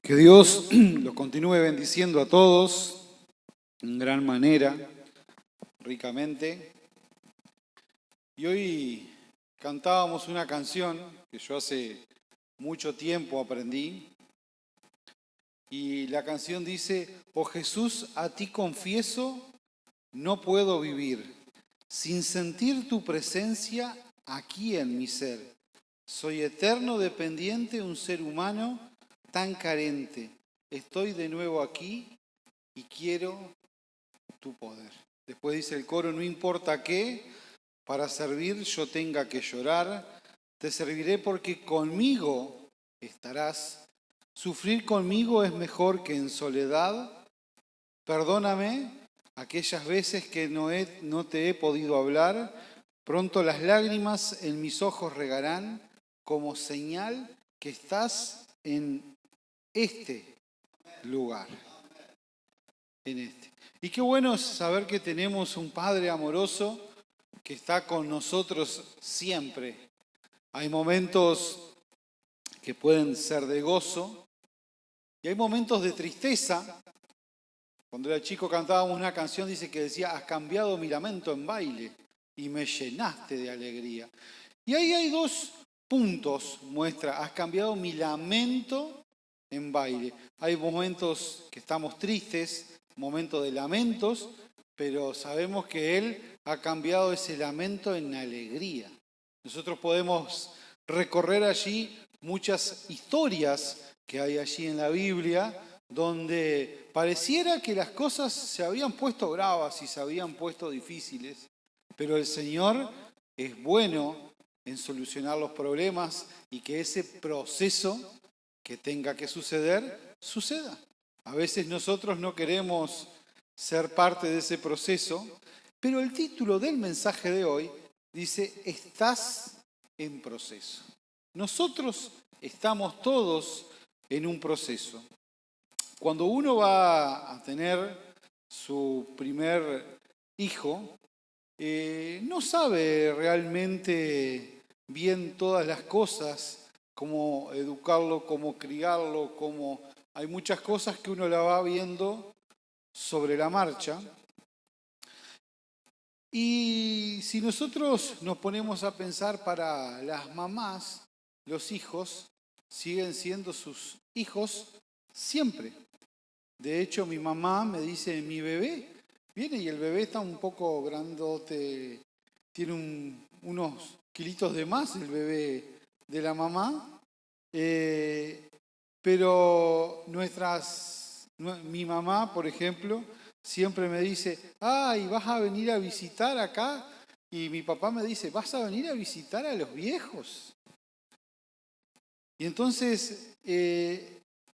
Que Dios los continúe bendiciendo a todos en gran manera, ricamente. Y hoy cantábamos una canción que yo hace mucho tiempo aprendí. Y la canción dice: Oh Jesús, a ti confieso, no puedo vivir sin sentir tu presencia aquí en mi ser. Soy eterno dependiente, un ser humano tan carente. Estoy de nuevo aquí y quiero tu poder. Después dice el coro: no importa qué, para servir yo tenga que llorar, te serviré porque conmigo estarás. Sufrir conmigo es mejor que en soledad. Perdóname aquellas veces que no te he podido hablar. Pronto las lágrimas en mis ojos regarán como señal que estás en este lugar. En este. Y qué bueno es saber que tenemos un Padre amoroso que está con nosotros siempre. Hay momentos que pueden ser de gozo y hay momentos de tristeza. Cuando era chico cantábamos una canción, dice que decía: has cambiado mi lamento en baile y me llenaste de alegría. Y ahí hay dos puntos, muestra: has cambiado mi lamento en baile. Hay momentos que estamos tristes, momentos de lamentos, pero sabemos que Él ha cambiado ese lamento en alegría. Nosotros podemos recorrer allí muchas historias que hay allí en la Biblia, donde pareciera que las cosas se habían puesto bravas y se habían puesto difíciles, pero el Señor es bueno en solucionar los problemas y que ese proceso que tenga que suceder, suceda. A veces nosotros no queremos ser parte de ese proceso, pero el título del mensaje de hoy dice: estás en proceso. Nosotros estamos todos en un proceso. Cuando uno va a tener su primer hijo, no sabe realmente bien todas las cosas, cómo educarlo, cómo criarlo, cómo... Hay muchas cosas que uno la va viendo sobre la marcha. Y si nosotros nos ponemos a pensar, para las mamás, los hijos siguen siendo sus hijos siempre. De hecho, mi mamá me dice: mi bebé viene y el bebé está un poco grandote, tiene unos kilitos de más el bebé de la mamá, pero mi mamá, por ejemplo, siempre me dice: ay, ¿vas a venir a visitar acá? Y mi papá me dice: ¿vas a venir a visitar a los viejos? Y entonces,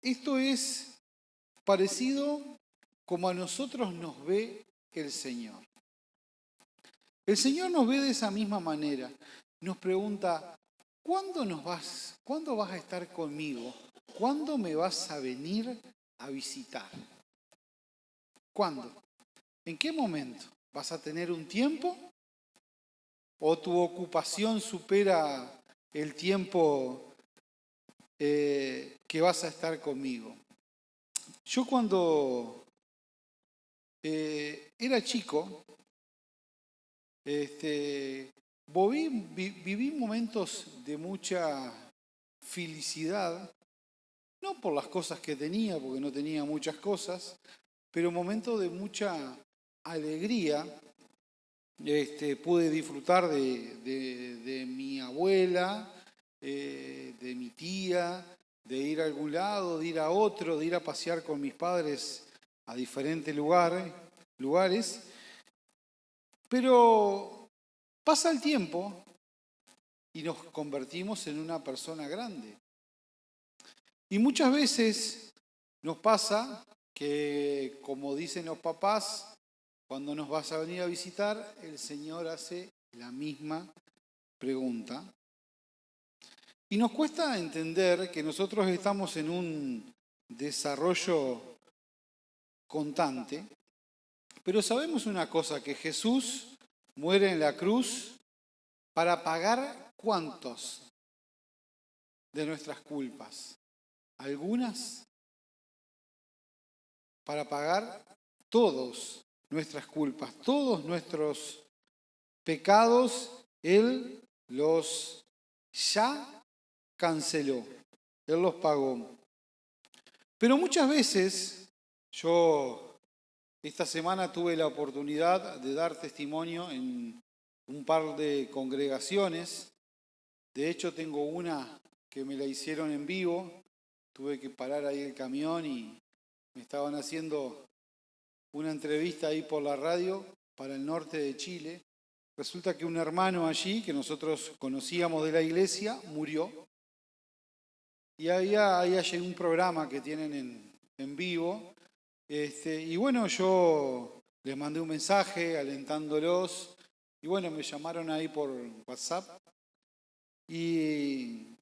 esto es parecido como a nosotros nos ve el Señor. El Señor nos ve de esa misma manera. Nos pregunta: ¿cuándo vas a estar conmigo? ¿Cuándo me vas a venir a visitar? ¿Cuándo? ¿En qué momento? ¿Vas a tener un tiempo? ¿O tu ocupación supera el tiempo que vas a estar conmigo? Yo cuando era chico, viví momentos de mucha felicidad, no por las cosas que tenía, porque no tenía muchas cosas, pero momentos de mucha alegría. Pude disfrutar de mi abuela, de mi tía, de ir a algún lado, de ir a otro, de ir a pasear con mis padres a diferentes lugares. Pero pasa el tiempo y nos convertimos en una persona grande. Y muchas veces nos pasa que, como dicen los papás, cuando nos vas a venir a visitar, el Señor hace la misma pregunta. Y nos cuesta entender que nosotros estamos en un desarrollo constante, pero sabemos una cosa: que Jesús muere en la cruz para pagar ¿cuántos de nuestras culpas? ¿Algunas? para pagar todas nuestras culpas, todos nuestros pecados. Él los ya canceló, Él los pagó. Pero muchas veces, yo esta semana tuve la oportunidad de dar testimonio en un par de congregaciones. De hecho, tengo una que me la hicieron en vivo. Tuve que parar ahí el camión y me estaban haciendo una entrevista ahí por la radio para el norte de Chile. Resulta que un hermano allí, que nosotros conocíamos de la iglesia, murió. Y ahí llegó un programa que tienen en vivo. Y bueno, yo les mandé un mensaje alentándolos. Y bueno, me llamaron ahí por WhatsApp. Y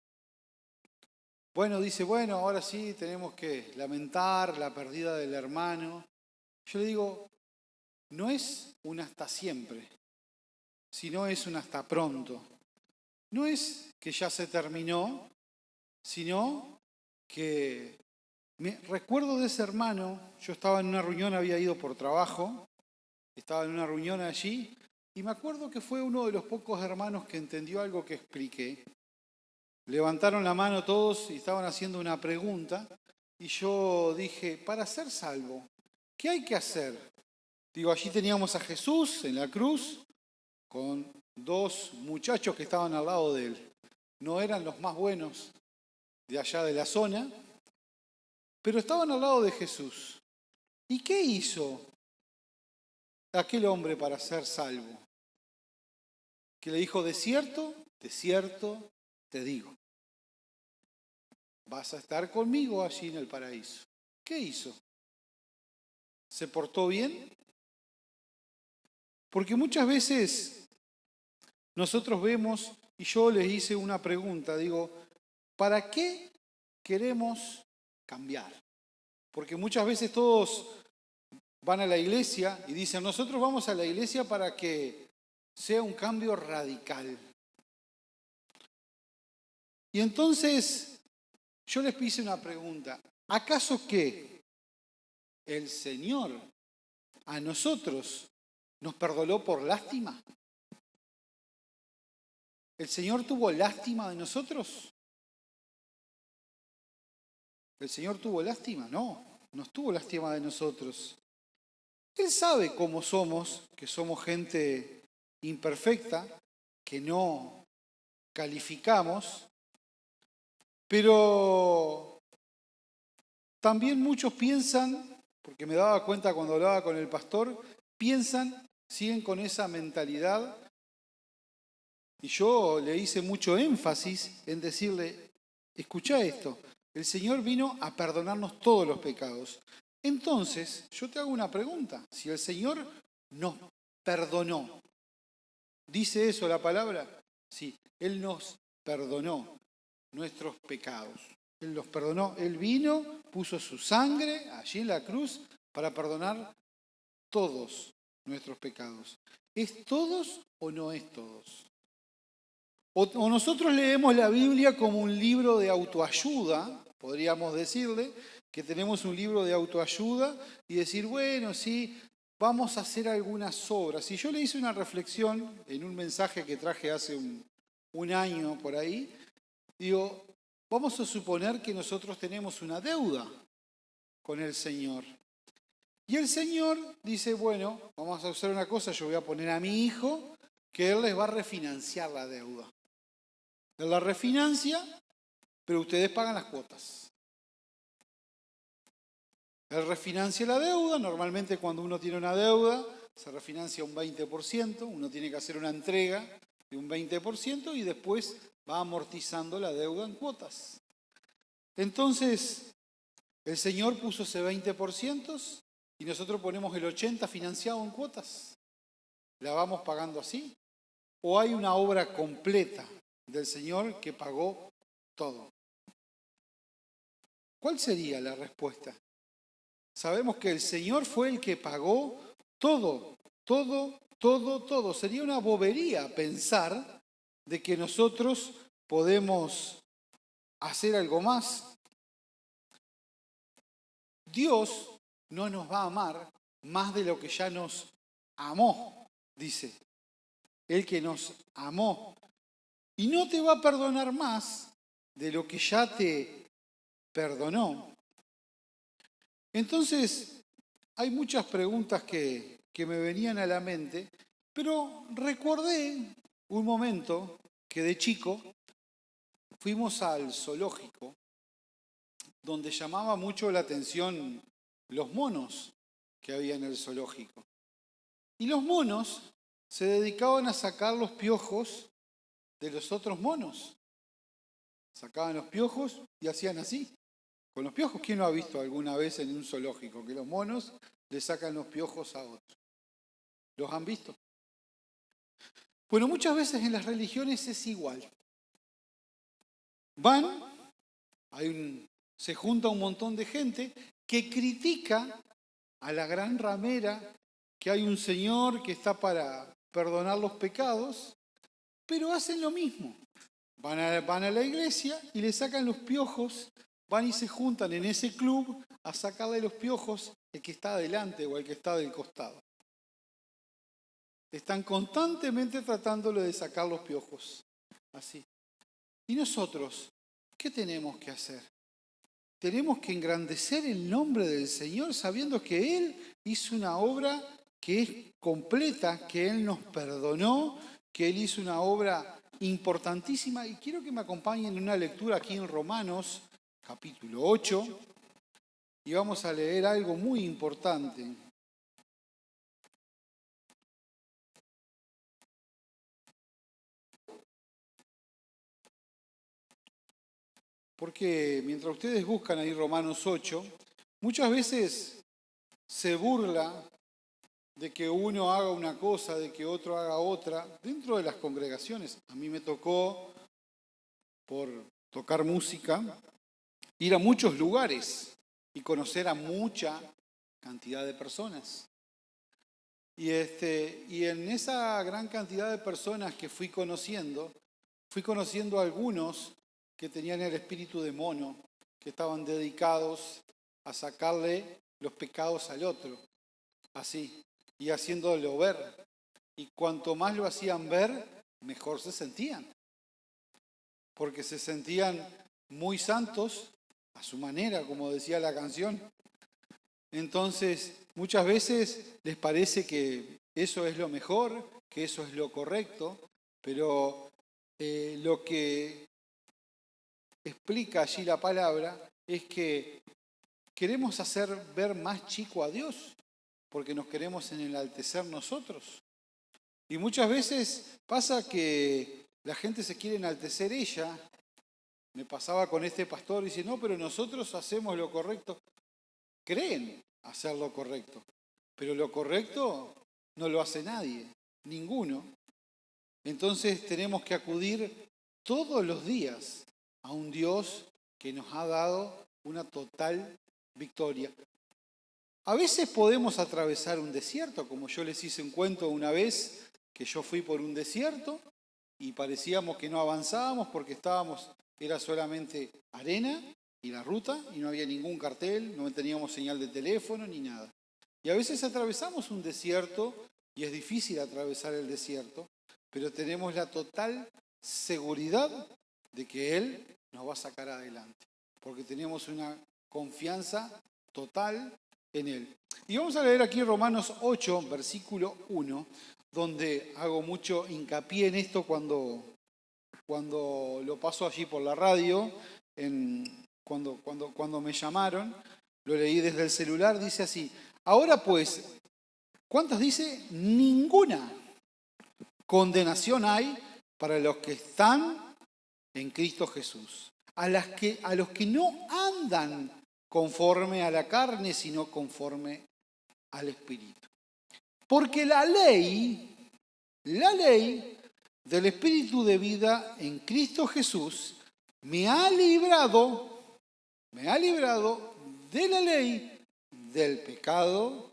bueno, dice, bueno, ahora sí tenemos que lamentar la pérdida del hermano. Yo le digo, no es un hasta siempre, sino es un hasta pronto. No es que ya se terminó, sino que me recuerdo de ese hermano. Yo estaba en una reunión, había ido por trabajo, estaba en una reunión allí, y me acuerdo que fue uno de los pocos hermanos que entendió algo que expliqué. Levantaron la mano todos y estaban haciendo una pregunta, y yo dije, para ser salvo, ¿qué hay que hacer? Digo, allí teníamos a Jesús en la cruz con dos muchachos que estaban al lado de él. No eran los más buenos de allá de la zona, pero estaban al lado de Jesús. ¿Y qué hizo aquel hombre para ser salvo? Que le dijo, de cierto te digo, vas a estar conmigo allí en el paraíso. ¿Qué hizo? ¿Se portó bien? Porque muchas veces nosotros vemos, y yo les hice una pregunta, digo, ¿para qué queremos cambiar? Porque muchas veces todos van a la iglesia y dicen, nosotros vamos a la iglesia para que sea un cambio radical. Y entonces yo les hice una pregunta, ¿acaso que el Señor a nosotros nos perdonó por lástima? ¿El Señor tuvo lástima de nosotros? ¿El Señor tuvo lástima? No, no tuvo lástima de nosotros. Él sabe cómo somos, que somos gente imperfecta, que no calificamos, pero también muchos piensan, porque me daba cuenta cuando hablaba con el pastor, siguen con esa mentalidad. Y yo le hice mucho énfasis en decirle, escuchá esto, el Señor vino a perdonarnos todos los pecados. Entonces, yo te hago una pregunta, si el Señor nos perdonó, ¿dice eso la palabra? Sí, Él nos perdonó nuestros pecados. Él los perdonó, Él vino, puso su sangre allí en la cruz para perdonar todos nuestros pecados. ¿Es todos o no es todos? O nosotros leemos la Biblia como un libro de autoayuda, podríamos decirle, que tenemos un libro de autoayuda y decir, bueno, sí, vamos a hacer algunas obras. Y yo le hice una reflexión en un mensaje que traje hace un año por ahí. Digo, vamos a suponer que nosotros tenemos una deuda con el Señor. Y el Señor dice, bueno, vamos a hacer una cosa, yo voy a poner a mi hijo que Él les va a refinanciar la deuda. Él la refinancia, pero ustedes pagan las cuotas. Él refinancia la deuda, normalmente cuando uno tiene una deuda se refinancia un 20%, uno tiene que hacer una entrega de un 20% y después va amortizando la deuda en cuotas. Entonces, el Señor puso ese 20% y nosotros ponemos el 80% financiado en cuotas. ¿La vamos pagando así? ¿O hay una obra completa del Señor que pagó todo? ¿Cuál sería la respuesta? Sabemos que el Señor fue el que pagó todo. Sería una bobería pensar de que nosotros podemos hacer algo más. Dios no nos va a amar más de lo que ya nos amó, dice. El que nos amó. Y no te va a perdonar más de lo que ya te perdonó. Entonces, hay muchas preguntas que me venían a la mente, pero recordé un momento que de chico fuimos al zoológico, donde llamaba mucho la atención los monos que había en el zoológico. Y los monos se dedicaban a sacar los piojos de los otros monos. Sacaban los piojos y hacían así. Con los piojos, ¿quién lo ha visto alguna vez en un zoológico? Que los monos le sacan los piojos a otros. ¿Los han visto? Bueno, muchas veces en las religiones es igual. Se junta un montón de gente que critica a la gran ramera, que hay un Señor que está para perdonar los pecados, pero hacen lo mismo. Van a la iglesia y le sacan los piojos, van y se juntan en ese club a sacarle los piojos el que está adelante o el que está del costado. Están constantemente tratándole de sacar los piojos. Así. ¿Y nosotros qué tenemos que hacer? Tenemos que engrandecer el nombre del Señor sabiendo que Él hizo una obra que es completa, que Él nos perdonó, que Él hizo una obra importantísima. Y quiero que me acompañen en una lectura aquí en Romanos, capítulo 8, y vamos a leer algo muy importante. Porque mientras ustedes buscan ahí Romanos 8, muchas veces se burla de que uno haga una cosa, de que otro haga otra, dentro de las congregaciones. A mí me tocó, por tocar música, ir a muchos lugares y conocer a mucha cantidad de personas. Y en esa gran cantidad de personas que fui conociendo a algunos que tenían el espíritu de mono, que estaban dedicados a sacarle los pecados al otro, así, y haciéndolo ver. Y cuanto más lo hacían ver, mejor se sentían, porque se sentían muy santos a su manera, como decía la canción. Entonces, muchas veces les parece que eso es lo mejor, que eso es lo correcto, pero lo que explica allí la palabra es que queremos hacer ver más chico a Dios porque nos queremos enaltecer nosotros. Y muchas veces pasa que la gente se quiere enaltecer ella. Me pasaba con este pastor y dice, no, pero nosotros hacemos lo correcto. Creen hacer lo correcto, pero lo correcto no lo hace nadie, ninguno. Entonces tenemos que acudir todos los días a un Dios que nos ha dado una total victoria. A veces podemos atravesar un desierto, como yo les hice un cuento una vez, que yo fui por un desierto y parecíamos que no avanzábamos porque era solamente arena y la ruta y no había ningún cartel, no teníamos señal de teléfono ni nada. Y a veces atravesamos un desierto y es difícil atravesar el desierto, pero tenemos la total seguridad de que Él nos va a sacar adelante, porque tenemos una confianza total en Él. Y vamos a leer aquí Romanos 8, versículo 1, donde hago mucho hincapié en esto cuando lo paso allí por la radio, cuando me llamaron, lo leí desde el celular, dice así, ahora pues, ¿cuántas dice? Ninguna condenación hay para los que están en Cristo Jesús. A los que no andan conforme a la carne, sino conforme al Espíritu. Porque la ley del Espíritu de vida en Cristo Jesús me ha librado de la ley del pecado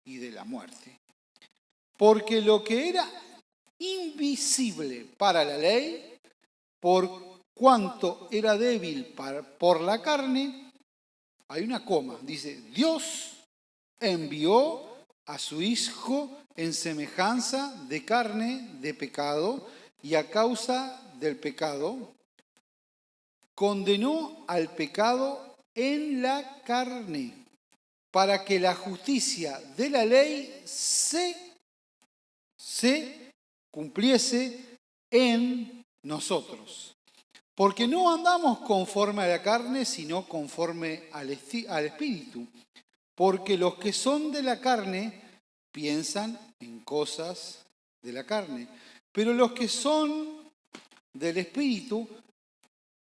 y de la muerte. Porque lo que era invisible para la ley, por cuanto era débil por la carne, hay una coma, dice, Dios envió a su Hijo en semejanza de carne de pecado y a causa del pecado condenó al pecado en la carne para que la justicia de la ley se cumpliese en nosotros. Porque no andamos conforme a la carne, sino conforme al Espíritu. Porque los que son de la carne piensan en cosas de la carne, pero los que son del Espíritu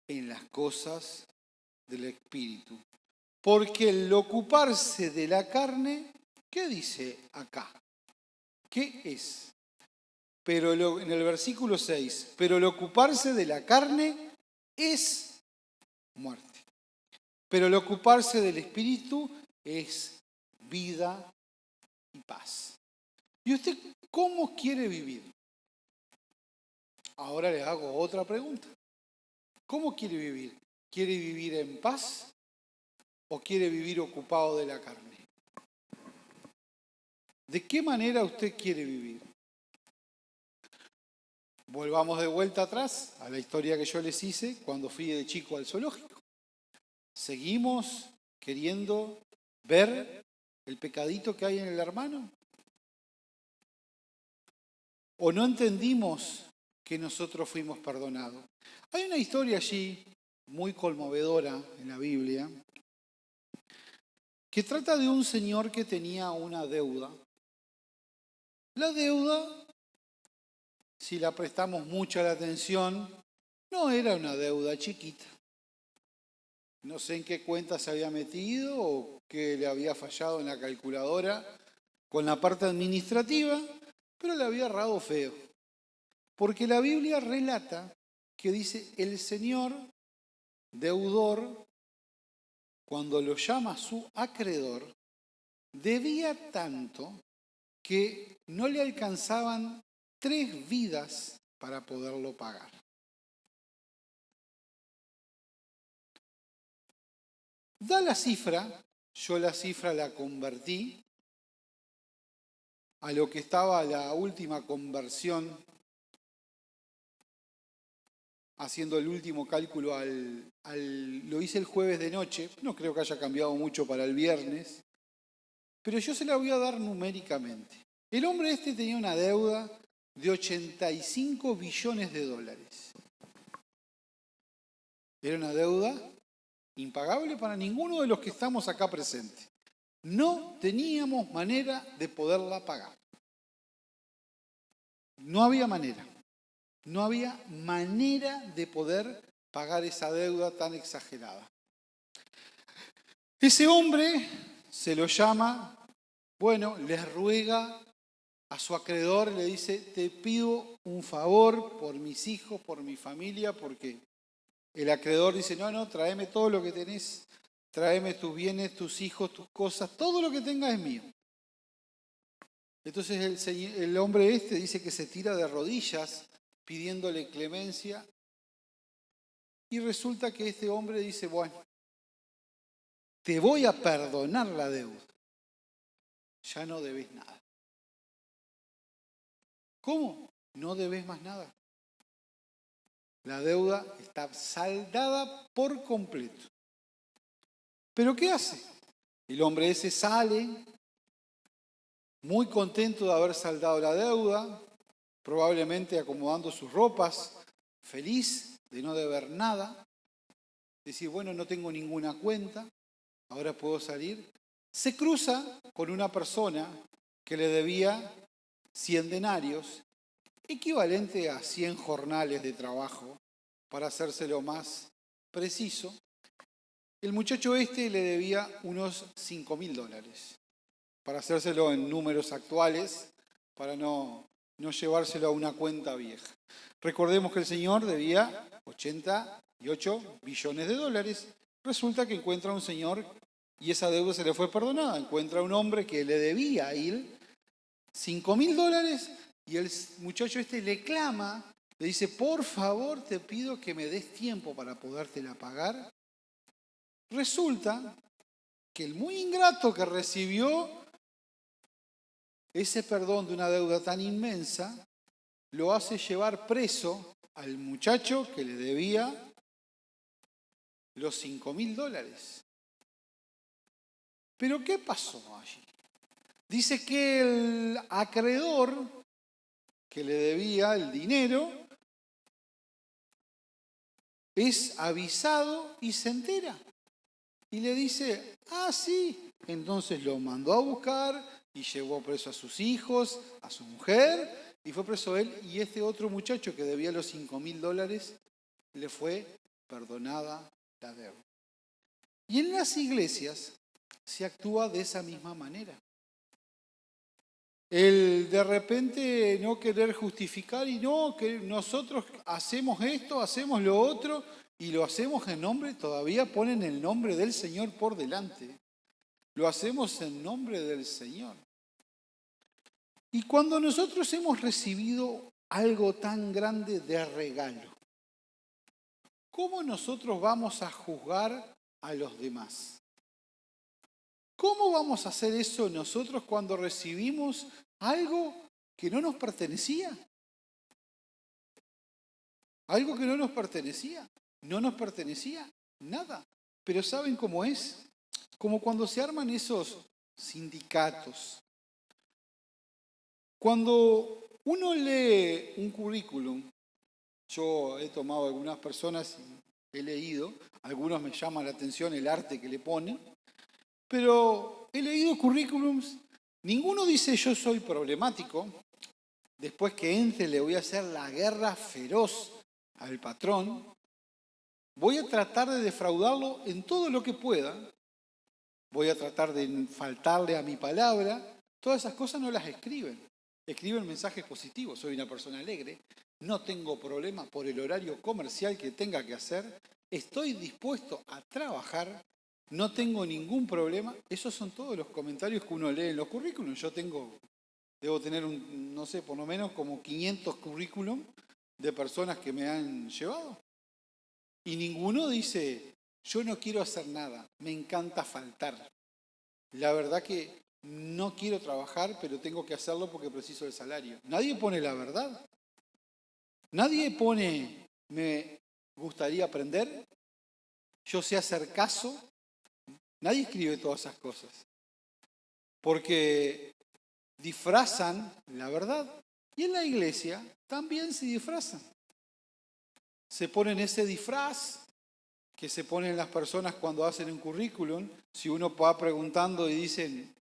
en las cosas del Espíritu. Porque el ocuparse de la carne, ¿qué dice acá? ¿Qué es? Pero en el versículo 6, pero el ocuparse de la carne es muerte. Pero el ocuparse del Espíritu es vida y paz. ¿Y usted cómo quiere vivir? Ahora le hago otra pregunta. ¿Cómo quiere vivir? ¿Quiere vivir en paz o quiere vivir ocupado de la carne? ¿De qué manera usted quiere vivir? Volvamos de vuelta atrás a la historia que yo les hice cuando fui de chico al zoológico. ¿Seguimos queriendo ver el pecadito que hay en el hermano? ¿O no entendimos que nosotros fuimos perdonados? Hay una historia allí muy conmovedora en la Biblia que trata de un señor que tenía una deuda. La deuda, si la prestamos mucha la atención, no era una deuda chiquita. No sé en qué cuenta se había metido o qué le había fallado en la calculadora con la parte administrativa, pero le había errado feo. Porque la Biblia relata que dice, el señor deudor, cuando lo llama su acreedor, debía tanto que no le alcanzaban 3 vidas para poderlo pagar. Da la cifra, yo la cifra la convertí a lo que estaba la última conversión, haciendo el último cálculo, lo hice el jueves de noche, no creo que haya cambiado mucho para el viernes, pero yo se la voy a dar numéricamente. El hombre este tenía una deuda de 85 billones de dólares. Era una deuda impagable para ninguno de los que estamos acá presentes. No teníamos manera de poderla pagar. No había manera. No había manera de poder pagar esa deuda tan exagerada. Ese hombre se lo llama, les ruega a su acreedor, le dice, te pido un favor por mis hijos, por mi familia, porque el acreedor dice, no, tráeme todo lo que tenés, tráeme tus bienes, tus hijos, tus cosas, todo lo que tengas es mío. Entonces el hombre este dice que se tira de rodillas pidiéndole clemencia y resulta que este hombre dice, te voy a perdonar la deuda, ya no debes nada. ¿Cómo? No debes más nada. La deuda está saldada por completo. ¿Pero qué hace? El hombre ese sale muy contento de haber saldado la deuda, probablemente acomodando sus ropas, feliz de no deber nada. Decir, no tengo ninguna cuenta, ahora puedo salir. Se cruza con una persona que le debía 100 denarios, equivalente a 100 jornales de trabajo, para hacérselo más preciso. El muchacho este le debía unos $5.000, para hacérselo en números actuales, para no llevárselo a una cuenta vieja. Recordemos que el señor debía 88 billones de dólares. Resulta que encuentra un señor y esa deuda se le fue perdonada. Encuentra un hombre que le debía a él $5.000 y el muchacho este le clama, le dice, por favor te pido que me des tiempo para podértela pagar. Resulta que el muy ingrato que recibió ese perdón de una deuda tan inmensa, lo hace llevar preso al muchacho que le debía los $5.000. ¿Pero qué pasó allí? Dice que el acreedor que le debía el dinero es avisado y se entera. Y le dice, sí. Entonces lo mandó a buscar y llevó preso a sus hijos, a su mujer, y fue preso él. Y este otro muchacho que debía los $5.000 le fue perdonada la deuda. Y en las iglesias se actúa de esa misma manera. El de repente no querer justificar y no, que nosotros hacemos esto, hacemos lo otro y lo hacemos en nombre, todavía ponen el nombre del Señor por delante. Lo hacemos en nombre del Señor. Y cuando nosotros hemos recibido algo tan grande de regalo, ¿cómo nosotros vamos a juzgar a los demás? ¿Cómo vamos a hacer eso nosotros cuando recibimos algo que no nos pertenecía? Algo que no nos pertenecía. No nos pertenecía nada. Pero ¿saben cómo es? Como cuando se arman esos sindicatos. Cuando uno lee un currículum, yo he tomado algunas personas y he leído, algunos me llaman la atención el arte que le ponen, pero he leído currículums, ninguno dice yo soy problemático, después que entre le voy a hacer la guerra feroz al patrón, voy a tratar de defraudarlo en todo lo que pueda, voy a tratar de faltarle a mi palabra, todas esas cosas no las escriben. Escriben mensajes positivos, soy una persona alegre, no tengo problema por el horario comercial que tenga que hacer, estoy dispuesto a trabajar, no tengo ningún problema. Esos son todos los comentarios que uno lee en los currículums. Yo debo tener, no sé, por lo menos como 500 currículums de personas que me han llevado. Y ninguno dice, yo no quiero hacer nada, me encanta faltar. La verdad que no quiero trabajar, pero tengo que hacerlo porque preciso el salario. Nadie pone la verdad. Nadie pone, me gustaría aprender, yo sé hacer caso. Nadie escribe todas esas cosas. Porque disfrazan la verdad. Y en la iglesia también se disfrazan. Se ponen ese disfraz que se ponen las personas cuando hacen un currículum. Si uno va preguntando y dicen,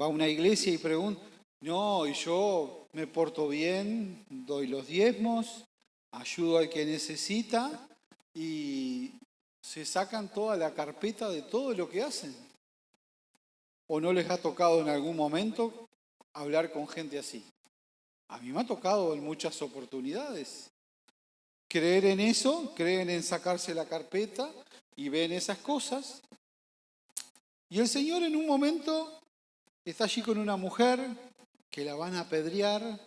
va a una iglesia y pregunta, no, y yo me porto bien, doy los diezmos, ayudo al que necesita y se sacan toda la carpeta de todo lo que hacen. ¿O no les ha tocado en algún momento hablar con gente así? A mí me ha tocado en muchas oportunidades. Creer en eso, creen en sacarse la carpeta y ven esas cosas. Y el Señor en un momento está allí con una mujer que la van a apedrear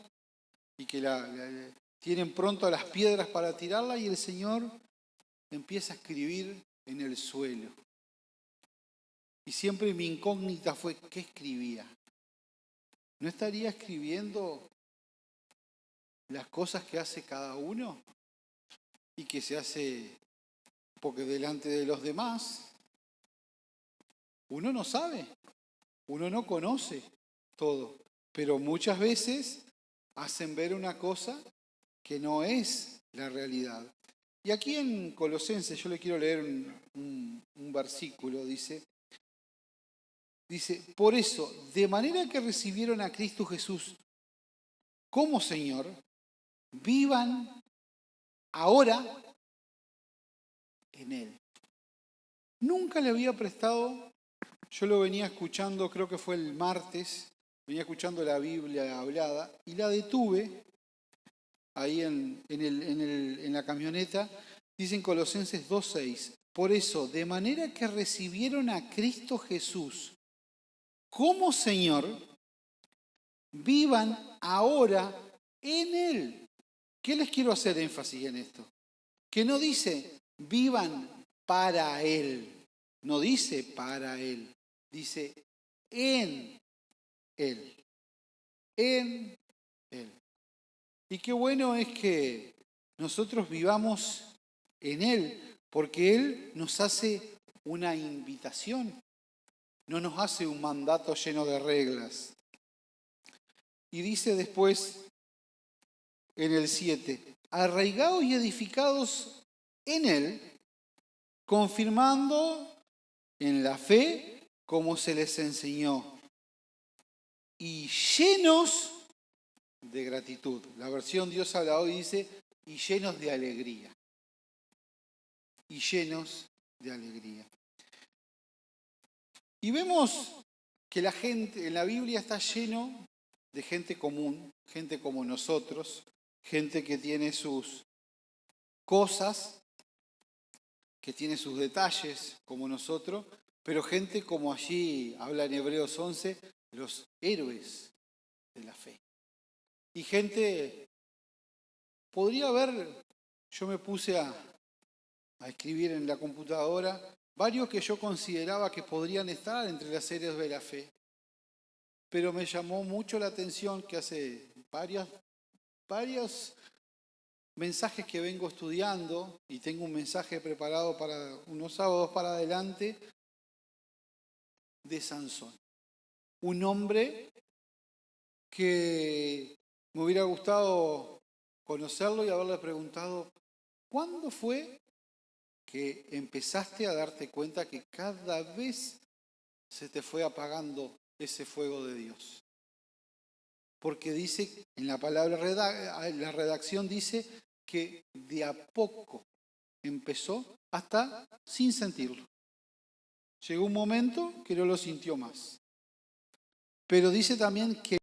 y que tienen pronto las piedras para tirarla y el Señor empieza a escribir en el suelo. Y siempre mi incógnita fue, ¿qué escribía? ¿No estaría escribiendo las cosas que hace cada uno? Y que se hace porque delante de los demás uno no sabe, uno no conoce todo, pero muchas veces hacen ver una cosa que no es la realidad. Y aquí en Colosenses, yo le quiero leer un versículo, dice, por eso, de manera que recibieron a Cristo Jesús como Señor, vivan ahora en Él. Nunca le había prestado, yo lo venía escuchando, creo que fue el martes, venía escuchando la Biblia hablada y la detuve ahí en la camioneta, dice en Colosenses 2:6, por eso, de manera que recibieron a Cristo Jesús como Señor, vivan ahora en Él. ¿Qué les quiero hacer énfasis en esto? Que no dice vivan para Él, no dice para Él, Dice, en Él. En Él. Y qué bueno es que nosotros vivamos en Él, porque Él nos hace una invitación, no nos hace un mandato lleno de reglas. Y dice después en el 7, arraigados y edificados en Él, confirmando en la fe como se les enseñó, y llenos de gratitud. La versión Dios habla hoy dice, y llenos de alegría. Y llenos de alegría. Y vemos que la gente en la Biblia está lleno de gente común, gente como nosotros, gente que tiene sus cosas, que tiene sus detalles como nosotros, pero gente como allí habla en Hebreos 11, los héroes de la fe. Y gente, podría haber, yo me puse a escribir en la computadora, varios que yo consideraba que podrían estar entre las héroes de la fe. Pero me llamó mucho la atención que hace varios mensajes que vengo estudiando, y tengo un mensaje preparado para unos sábados para adelante, de Sansón. Un hombre que me hubiera gustado conocerlo y haberle preguntado, ¿cuándo fue que empezaste a darte cuenta que cada vez se te fue apagando ese fuego de Dios? Porque dice, en la palabra, la redacción dice que de a poco empezó hasta sin sentirlo. Llegó un momento que no lo sintió más. Pero dice también que